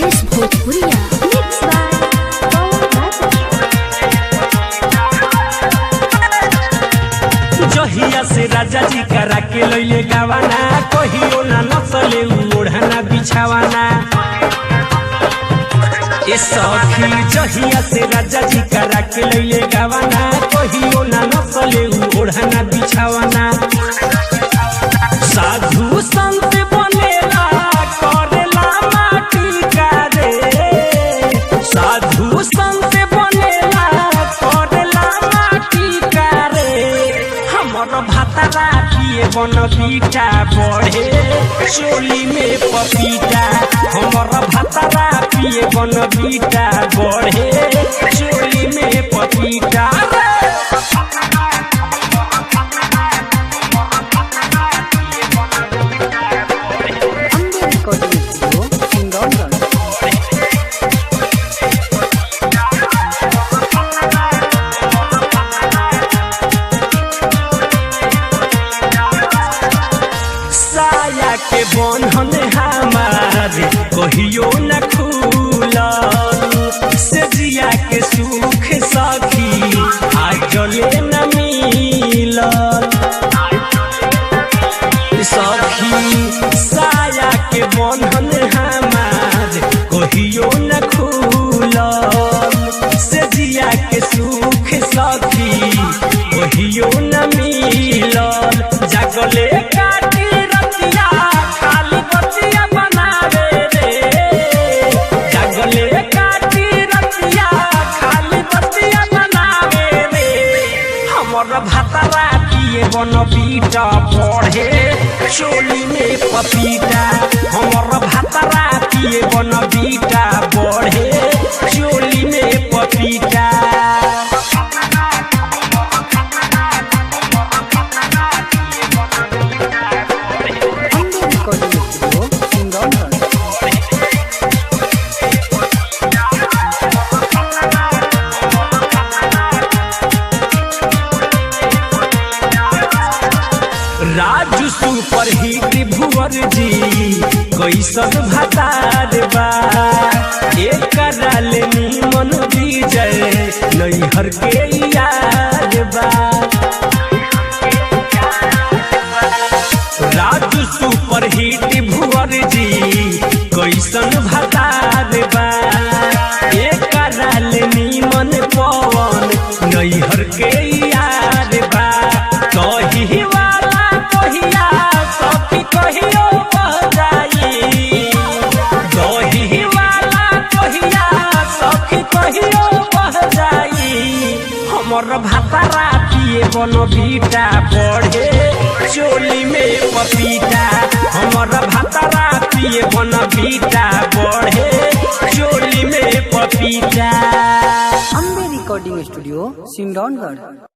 ब्रजेश भोजपुरिया mix by जहिया से राजा जी करा के लैले गावाना कहियो ना नसले ओढ़ना बिछावाना ए सखी जहिया से राजा जी करा के लैले गावाना कहियो ना नसले ओढ़ना बिछावाना साधु संत बनेला करेला माटी का रे साधु संत बनेला करेला माटी का रे हमर भातरा पिए बन बीटा बढ़े चोली में पपीता हमर भातरा पिए बन बीटा बढ़े चोली में पपीता के बंधन हमार कहियो न खुलल से जिया के सुख सखी आजले न मिलल सखी साया के बंधन हमार कहियो न खुलल से जिया के सुख सखी कहियो न मिलल जागले काटी रतिया खाली बतिया बनावे रे जागले काटी रतिया खाली बतिया बनावे रे हमर भातरा पिए बन बीटा बढ़े चोली में पपीता हमर भातरा पिए बन बीटा बढ़े चोली में पपीता राजू सुपर हिट भुवर जी कैसन भतार बा एक राले निमन विजय नैहर के याद बा राजू सुपर हिट भुवर जी कैसन भतार बा एक राले निमन पवन नैहर के याद बा कही हमर भातरा पिए बन बीटा बढ़े चोली में पपीता हमर भातरा पिए बन बीटा बढ़े चोली में पपीता। Ambe recording studio Simraungadh.